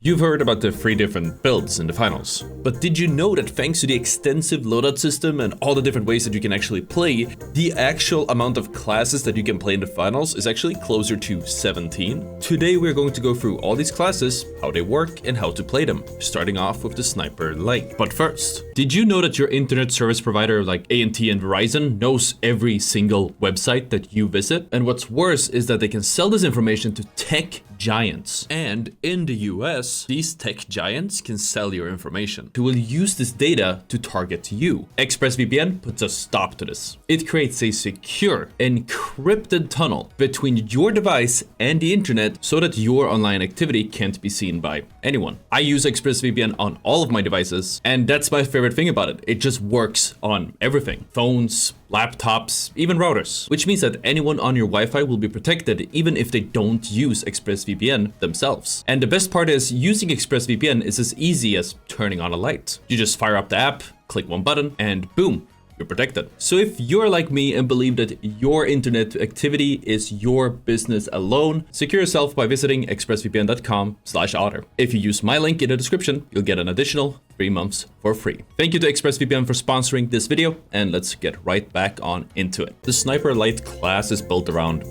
You've heard about the 3 different builds in the finals, but did you know that thanks to the extensive loadout system and all the different ways that you can actually play, the actual amount of classes that you can play in the finals is actually closer to 17? Today we're going to go through all these classes, how they work, and how to play them, starting off with the Sniper Light. But first, did you know that your internet service provider like AT&T and Verizon knows every single website that you visit? And what's worse is that they can sell this information to tech giants. And in the US, these tech giants can sell your information, who will use this data to target you. ExpressVPN puts a stop to this. It creates a secure, encrypted tunnel between your device and the internet so that your online activity can't be seen by anyone. I use ExpressVPN on all of my devices, and that's my favorite thing about it. It just works on everything. Phones, laptops, even routers, which means that anyone on your Wi-Fi will be protected even if they don't use ExpressVPN themselves. And the best part is using ExpressVPN is as easy as turning on a light. You just fire up the app, click one button, and boom, you're protected. So if you're like me and believe that your internet activity is your business alone, secure yourself by visiting expressvpn.com/Ottr. If you use my link in the description, you'll get an additional 3 months for free. Thank you to ExpressVPN for sponsoring this video, and let's get right back on into it. The Sniper Light class is built around,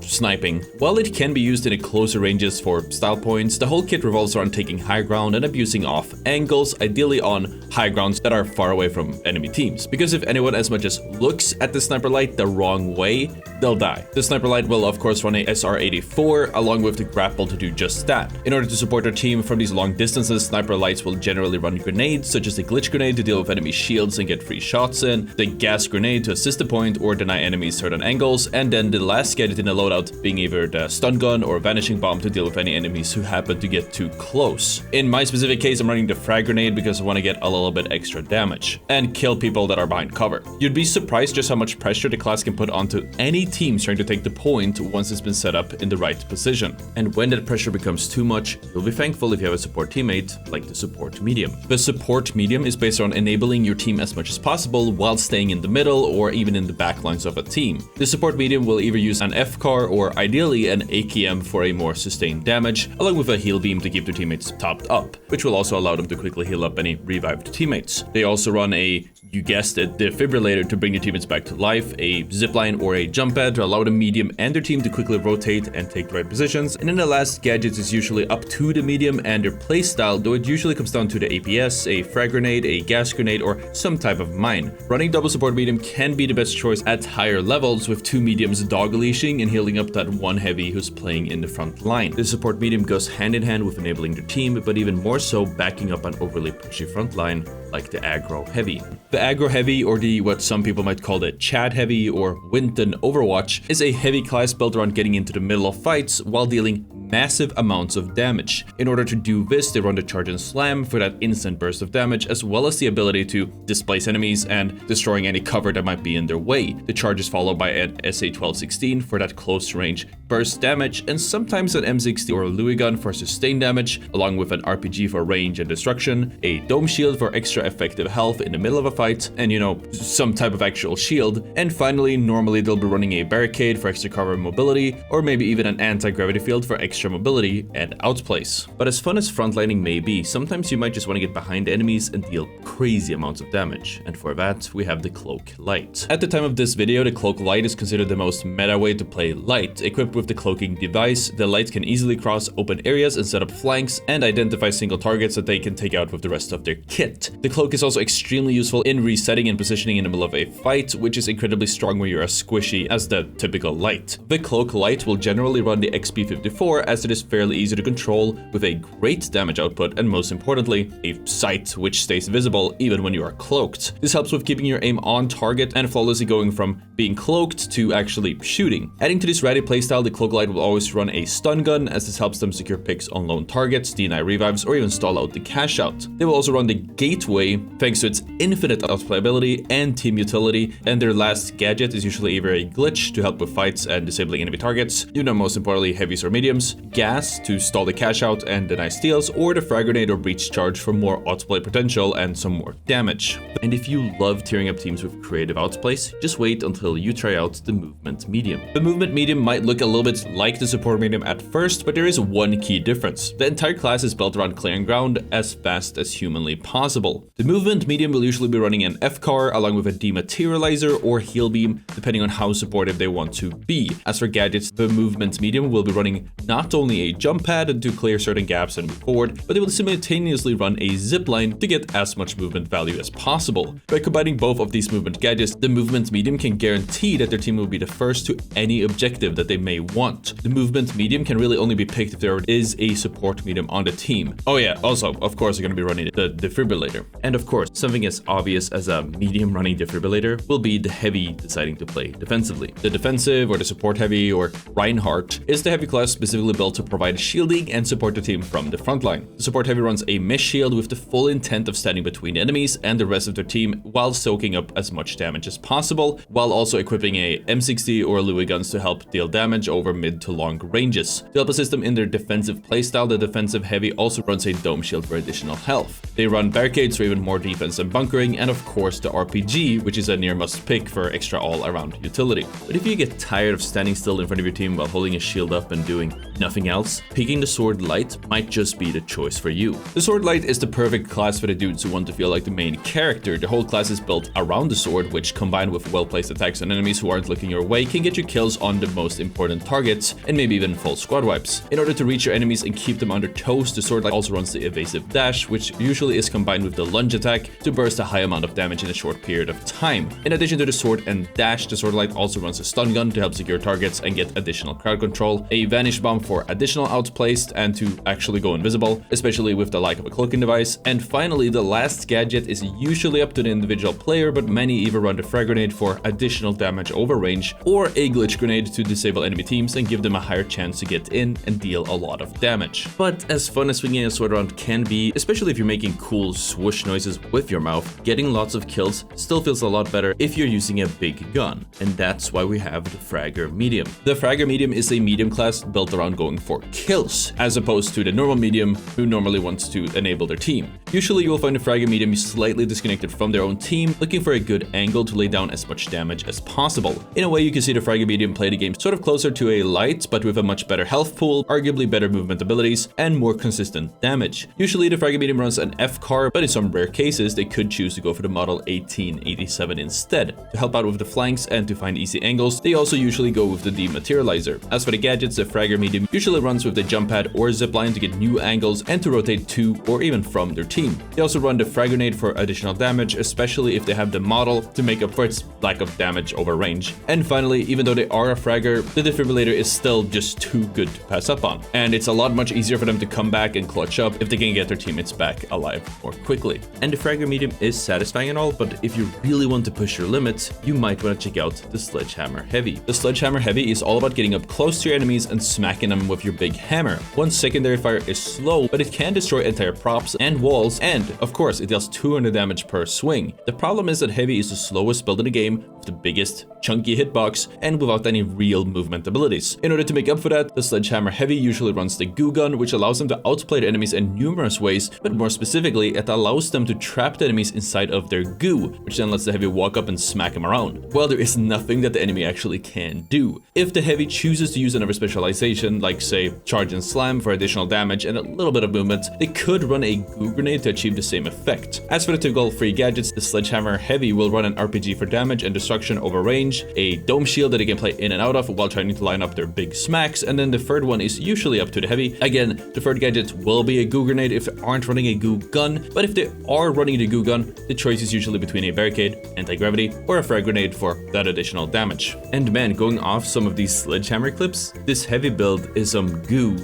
sniping. While it can be used in closer ranges for style points, the whole kit revolves around taking high ground and abusing off angles, ideally on high grounds that are far away from enemy teams. Because if anyone as much as looks at the Sniper Light the wrong way, they'll die. The Sniper Light will of course run a SR-84 along with the grapple to do just that. In order to support their team from these long distances, Sniper Lights will generally run grenades such as the glitch grenade to deal with enemy shields and get free shots in, the gas grenade to assist the point or deny enemies certain angles, and then the last gadget in the loadout being either the stun gun or vanishing bomb to deal with any enemies who happen to get too close. In my specific case, I'm running the frag grenade because I want to get a little bit extra damage and kill people that are behind cover. You'd be surprised just how much pressure the class can put onto any team trying to take the point once it's been set up in the right position. And when that pressure becomes too much, you'll be thankful if you have a support teammate like the support medium. The support medium is based on enabling your team as much as possible while staying in the middle or even in the back lines of a team. The support medium will either use an FCAR or ideally an AKM for a more sustained damage, along with a heal beam to keep their teammates topped up, which will also allow them to quickly heal up any revived teammates. They also run a, you guessed it, defibrillator to bring your teammates back to life, a zipline or a jump pad to allow the medium and their team to quickly rotate and take the right positions, and then the last gadget is usually up to the medium and their playstyle, though it usually comes down to the APS, a frag grenade, a gas grenade, or some type of mine. Running double support medium can be the best choice at higher levels, with 2 mediums dog leashing and healing up that 1 heavy who's playing in the front line. The support medium goes hand in hand with enabling their team, but even more so backing up an overly pushy front line like the Aggro Heavy. The Aggro Heavy, or the what some people might call the Chad Heavy or Winton Overwatch, is a heavy class built around getting into the middle of fights while dealing massive amounts of damage. In order to do this, they run the Charge and Slam for that instant burst of damage, as well as the ability to displace enemies and destroying any cover that might be in their way. The charge is followed by an SA-1216 for that close range burst damage, and sometimes an M60 or a Louis gun for sustained damage, along with an RPG for range and destruction, a dome shield for extra effective health in the middle of a fight, and some type of actual shield. And finally, normally they'll be running a barricade for extra cover and mobility, or maybe even an anti-gravity field for extra mobility and outplace. But as fun as frontlining may be, sometimes you might just want to get behind enemies and deal crazy amounts of damage, and for that we have the Cloaked Light. At the time of this video, the Cloaked Light is considered the most meta way to play Light. Equipped with the cloaking device, the Light can easily cross open areas and set up flanks and identify single targets that they can take out with the rest of their kit. The cloak is also extremely useful in resetting and positioning in the middle of a fight, which is incredibly strong when you're as squishy as the typical Light. The Cloaked Light will generally run the XP54 as it is fairly easy to control with a great damage output and, most importantly, a sight which stays visible even when you are cloaked. This helps with keeping your aim on target and flawlessly going from being cloaked to actually shooting. Adding to this ratty playstyle, the Cloaked Light will always run a stun gun, as this helps them secure picks on lone targets, deny revives, or even stall out the cash out. They will also run the Gateway thanks to its infinite outplayability and team utility, and their last gadget is usually either a glitch to help with fights and disabling enemy targets, most importantly heavies or mediums, gas to stall the cash out and deny steals, or the frag grenade or breach charge for more outplay potential and some more damage. And if you love tearing up teams with creative outplays, just wait until you try out the movement medium. The movement medium might look a little bit like the support medium at first, but there is one key difference. The entire class is built around clearing ground as fast as humanly possible. The movement medium will usually be running an F-car along with a dematerializer or heal beam, depending on how supportive they want to be. As for gadgets, the movement medium will be running not only a jump pad to clear certain gaps and move forward, but they will simultaneously run a zip line to get as much movement value as possible. By combining both of these movement gadgets, the movement medium can guarantee that their team will be the first to any objective that they may want. The movement medium can really only be picked if there is a support medium on the team. Oh yeah, also, of course, you're going to be running the defibrillator. And of course, something as obvious as a medium running defibrillator will be the heavy deciding to play defensively. The defensive or the support heavy or Reinhardt is the heavy class specifically built to provide shielding and support the team from the front line. The support heavy runs a mesh shield with the full intent of standing between enemies and the rest of their team while soaking up as much damage as possible, while also equipping a M60 or Louis guns to help deal damage over mid to long ranges. To help assist them in their defensive playstyle, the defensive heavy also runs a dome shield for additional health. They run barricades for even more defense and bunkering, and of course the RPG, which is a near must pick for extra all-around utility. But if you get tired of standing still in front of your team while holding a shield up and doing nothing else, picking the Sword Light might just be the choice for you. The Sword Light is the perfect class for the dudes who want to feel like the main character. The whole class is built around the sword, which combined with well-placed attacks on enemies who aren't looking your way can get you kills on the most important targets and maybe even full squad wipes. In order to reach your enemies and keep them on their toes, the Sword Light also runs the evasive dash, which usually is combined with the lunge attack to burst a high amount of damage in a short period of time. In addition to the sword and dash, the Sword Light also runs a stun gun to help secure targets and get additional crowd control, a vanish bomb for additional outplaced and to actually go invisible, especially with the like of a cloaking device, and finally the last gadget is usually up to the individual player, but many even run the frag grenade for additional damage over range, or a glitch grenade to disable enemy teams and give them a higher chance to get in and deal a lot of damage. But as fun as swinging a sword around can be, especially if you're making cool swoosh noises with your mouth, getting lots of kills still feels a lot better if you're using a big gun, and that's why we have the Fragger Medium. The Fragger Medium is a medium class built around going for kills, as opposed to the normal medium who normally wants to enable their team. Usually you will find the Fragger Medium slightly disconnected from their own team, looking for a good angle to lay down as much damage as possible. In a way, you can see the Fragger Medium play the game sort of closer to a light, but with a much better health pool, arguably better movement abilities, and more consistent damage. Usually the Fragger Medium runs an F-car, but in some rare cases they could choose to go for the model 1887 instead. To help out with the flanks and to find easy angles, they also usually go with the dematerializer. As for the gadgets, the Fragger Medium usually runs with the jump pad or zipline to get new angles and to rotate to or even from their team. They also run the frag grenade for additional damage, especially if they have the model to make up for its lack of damage over range. And finally, even though they are a fragger, the defibrillator is still just too good to pass up on. And it's a lot much easier for them to come back and clutch up if they can get their teammates back alive more quickly. And the Fragger Medium is satisfying and all, but if you really want to push your limits, you might want to check out the Sledgehammer Heavy. The Sledgehammer Heavy is all about getting up close to your enemies and smacking them with your big hammer. One secondary fire is slow, but it can destroy entire props and walls, and of course it deals 200 damage per swing. The problem is that Heavy is the slowest build in the game, with the biggest, chunky hitbox, and without any real movement abilities. In order to make up for that, the Sledgehammer Heavy usually runs the goo gun, which allows them to outplay the enemies in numerous ways, but more specifically, it allows them to trap the enemies inside of their goo, which then lets the Heavy walk up and smack them around. Well, there is nothing that the enemy actually can do. If the Heavy chooses to use another specialization, like say charge and slam for additional damage and a little bit of movement, they could run a goo grenade to achieve the same effect. As for the typical free gadgets, the Sledgehammer Heavy will run an RPG for damage and destruction over range, a dome shield that they can play in and out of while trying to line up their big smacks, and then the third one is usually up to the Heavy. Again, the third gadget will be a goo grenade if they aren't running a goo gun, but if they are running the goo gun, the choice is usually between a barricade, anti-gravity, or a frag grenade for that additional damage. And man, going off some of these Sledgehammer clips, this Heavy build is some goo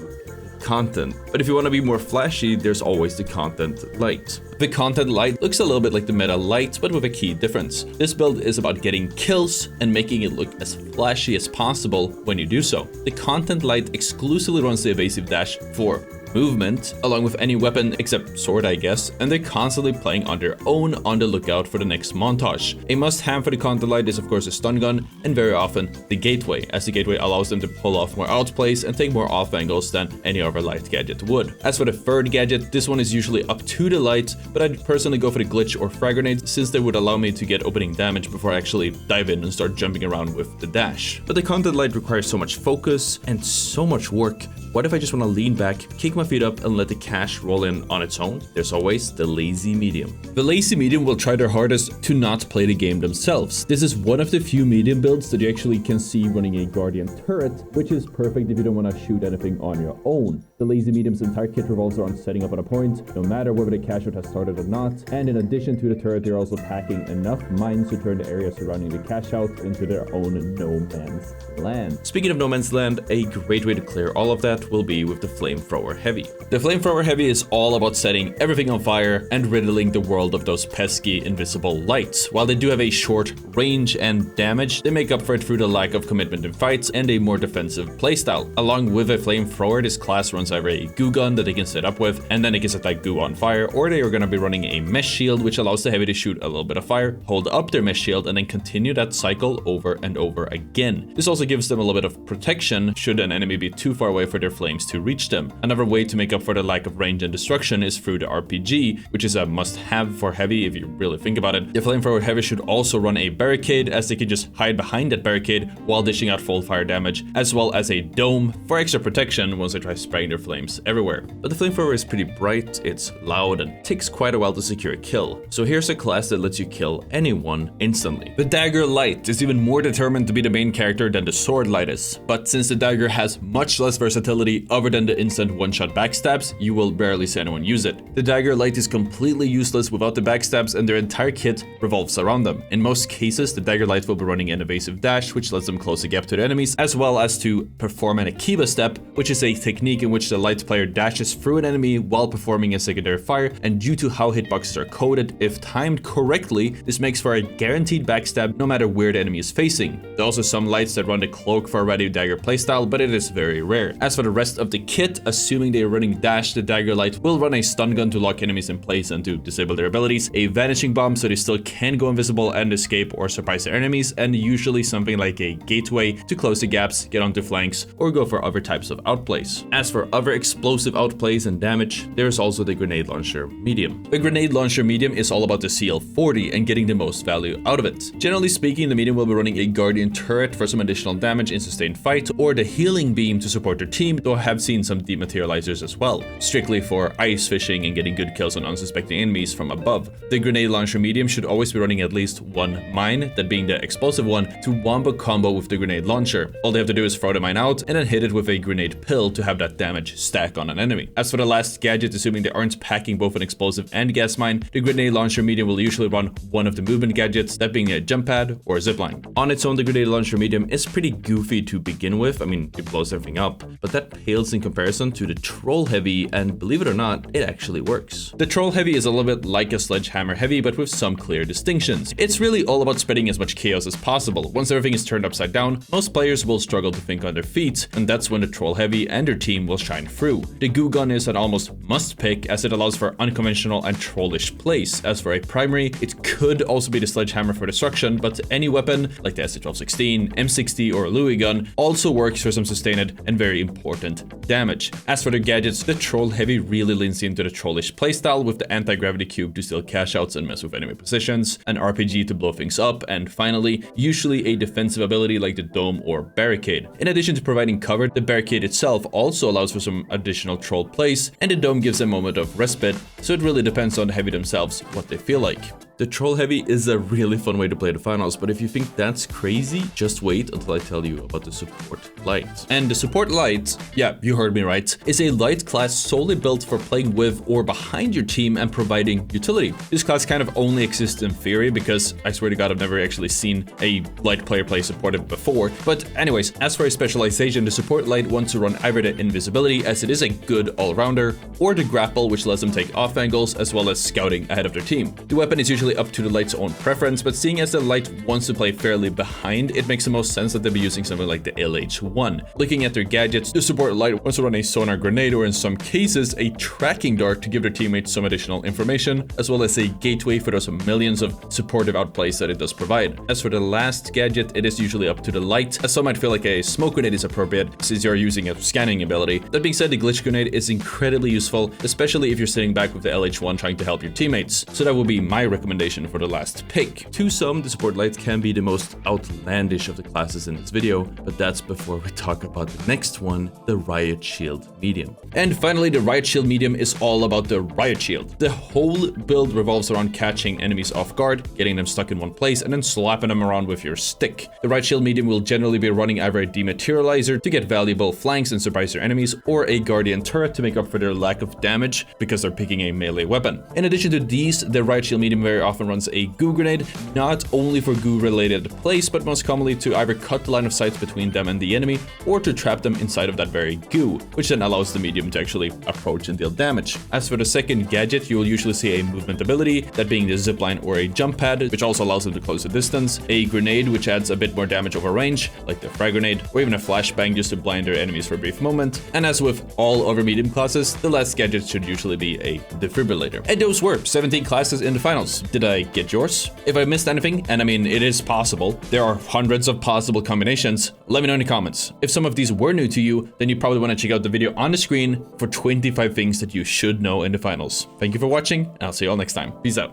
content. But if you want to be more flashy, there's always the Content Light. The Content Light looks a little bit like the Meta Light, but with a key difference. This build is about getting kills and making it look as flashy as possible when you do so. The Content Light exclusively runs the evasive dash for movement, along with any weapon except sword, I guess, and they're constantly playing on their own on the lookout for the next montage. A must-have for the Cloaked Light is of course a stun gun, and very often the gateway, as the gateway allows them to pull off more outplays and take more off angles than any other light gadget would. As for the third gadget, this one is usually up to the light, but I'd personally go for the glitch or frag grenade since they would allow me to get opening damage before I actually dive in and start jumping around with the dash. But the Cloaked Light requires so much focus and so much work. What if I just want to lean back, kick my feet up, and let the cash roll in on its own? There's always the lazy medium. The lazy medium will try their hardest to not play the game themselves. This is one of the few medium builds that you actually can see running a guardian turret, which is perfect if you don't want to shoot anything on your own. The lazy medium's entire kit revolves around setting up on a point, no matter whether the cash out has started or not, and in addition to the turret, they're also packing enough mines to turn the area surrounding the cash out into their own no man's land. Speaking of no man's land, a great way to clear all of that will be with the Flamethrower Heavy. The Flamethrower Heavy is all about setting everything on fire and riddling the world of those pesky invisible lights. While they do have a short range and damage, they make up for it through the lack of commitment in fights and a more defensive playstyle. Along with a Flamethrower, this class runs either a goo gun that they can set up with, and then they can set that goo on fire, or they are going to be running a mesh shield, which allows the Heavy to shoot a little bit of fire, hold up their mesh shield, and then continue that cycle over and over again. This also gives them a little bit of protection should an enemy be too far away for their flames to reach them. Another way to make up for the lack of range and destruction is through the RPG, which is a must-have for Heavy if you really think about it. The Flamethrower Heavy should also run a barricade, as they can just hide behind that barricade while dishing out full fire damage, as well as a dome for extra protection once they try spraying their flames everywhere. But the Flamethrower is pretty bright, it's loud, and takes quite a while to secure a kill. So here's a class that lets you kill anyone instantly. The Dagger Light is even more determined to be the main character than the Sword Light is, but since the Dagger has much less versatility other than the instant one-shot backstabs, you will barely see anyone use it. The Dagger Light is completely useless without the backstabs, and their entire kit revolves around them. In most cases, the Dagger Light will be running an evasive dash, which lets them close the gap to their enemies, as well as to perform an Akiba step, which is a technique in which the light player dashes through an enemy while performing a secondary fire, and due to how hitboxes are coded, if timed correctly, this makes for a guaranteed backstab no matter where the enemy is facing. There are also some lights that run the cloak for a ready dagger playstyle, but it is very rare. As for the rest of the kit, assuming they are running dash, the Dagger Light will run a stun gun to lock enemies in place and to disable their abilities, a vanishing bomb so they still can go invisible and escape or surprise their enemies, and usually something like a gateway to close the gaps, get onto flanks, or go for other types of outplays. As for other explosive outplays and damage, there is also the Grenade Launcher Medium. The Grenade Launcher Medium is all about the CL40 and getting the most value out of it. Generally speaking, the Medium will be running a Guardian turret for some additional damage in sustained fight, or the Healing Beam to support their team, though I have seen some dematerializers as well, strictly for ice fishing and getting good kills on unsuspecting enemies from above. The Grenade Launcher Medium should always be running at least one mine, that being the explosive one, to wombo combo with the Grenade Launcher. All they have to do is throw the mine out and then hit it with a grenade pill to have that damage stack on an enemy. As for the last gadget, assuming they aren't packing both an explosive and gas mine, the Grenade Launcher Medium will usually run one of the movement gadgets, that being a jump pad or a zipline. On its own, the Grenade Launcher Medium is pretty goofy to begin with. I mean, it blows everything up, but that pales in comparison to the Troll Heavy, and believe it or not, it actually works. The Troll Heavy is a little bit like a Sledgehammer Heavy, but with some clear distinctions. It's really all about spreading as much chaos as possible. Once everything is turned upside down, most players will struggle to think on their feet, and that's when the Troll Heavy and their team will shine through. The goo gun is an almost must pick, as it allows for unconventional and trollish plays. As for a primary, it could also be the Sledgehammer for destruction, but any weapon like the SH-1216, M60, or a Louis gun also works for some sustained and very important damage. As for the gadgets, the Troll Heavy really leans into the trollish playstyle with the anti-gravity cube to steal cash outs and mess with enemy positions, an RPG to blow things up, and finally, usually a defensive ability like the dome or barricade. In addition to providing cover, the barricade itself also allows for some additional troll plays, and the dome gives a moment of respite, so it really depends on the Heavy themselves what they feel like. The Troll Heavy is a really fun way to play the finals, but if you think that's crazy, just wait until I tell you about the Support Light. And the Support Light, yeah, you heard me right, is a light class solely built for playing with or behind your team and providing utility. This class kind of only exists in theory, because I swear to God, I've never actually seen a light player play supported before. But anyways, as for a specialization, the Support Light wants to run either the invisibility, as it is a good all-rounder, or the grapple, which lets them take off angles, as well as scouting ahead of their team. The weapon is usually entirely up to the Light's own preference, but seeing as the Light wants to play fairly behind, it makes the most sense that they'll be using something like the LH1. Looking at their gadgets, the support Light wants to run a sonar grenade or in some cases a tracking dart to give their teammates some additional information, as well as a gateway for those millions of supportive outplays that it does provide. As for the last gadget, it is usually up to the Light, as some might feel like a smoke grenade is appropriate since you're using a scanning ability. That being said, the glitch grenade is incredibly useful, especially if you're sitting back with the LH1 trying to help your teammates. So that will be my recommendation for the last pick. To some, the support Light can be the most outlandish of the classes in this video, but that's before we talk about the next one, the Riot Shield Medium. And finally, the Riot Shield Medium is all about the Riot Shield. The whole build revolves around catching enemies off guard, getting them stuck in one place, and then slapping them around with your stick. The Riot Shield Medium will generally be running either a dematerializer to get valuable flanks and surprise their enemies, or a guardian turret to make up for their lack of damage because they're picking a melee weapon. In addition to these, the Riot Shield Medium very often runs a goo grenade, not only for goo related plays, but most commonly to either cut the line of sight between them and the enemy, or to trap them inside of that very goo, which then allows the medium to actually approach and deal damage. As for the second gadget, you will usually see a movement ability, that being the zipline or a jump pad, which also allows them to close the distance, a grenade which adds a bit more damage over range, like the Fragger Grenade, or even a flashbang just to blind their enemies for a brief moment. And as with all other medium classes, the last gadget should usually be a defibrillator. And those were 17 classes in the finals. Did I get yours? If I missed anything, and I mean it is possible, there are hundreds of possible combinations, let me know in the comments. If some of these were new to you, then you probably want to check out the video on the screen for 25 things that you should know in the finals. Thank you for watching, and I'll see you all next time. Peace out.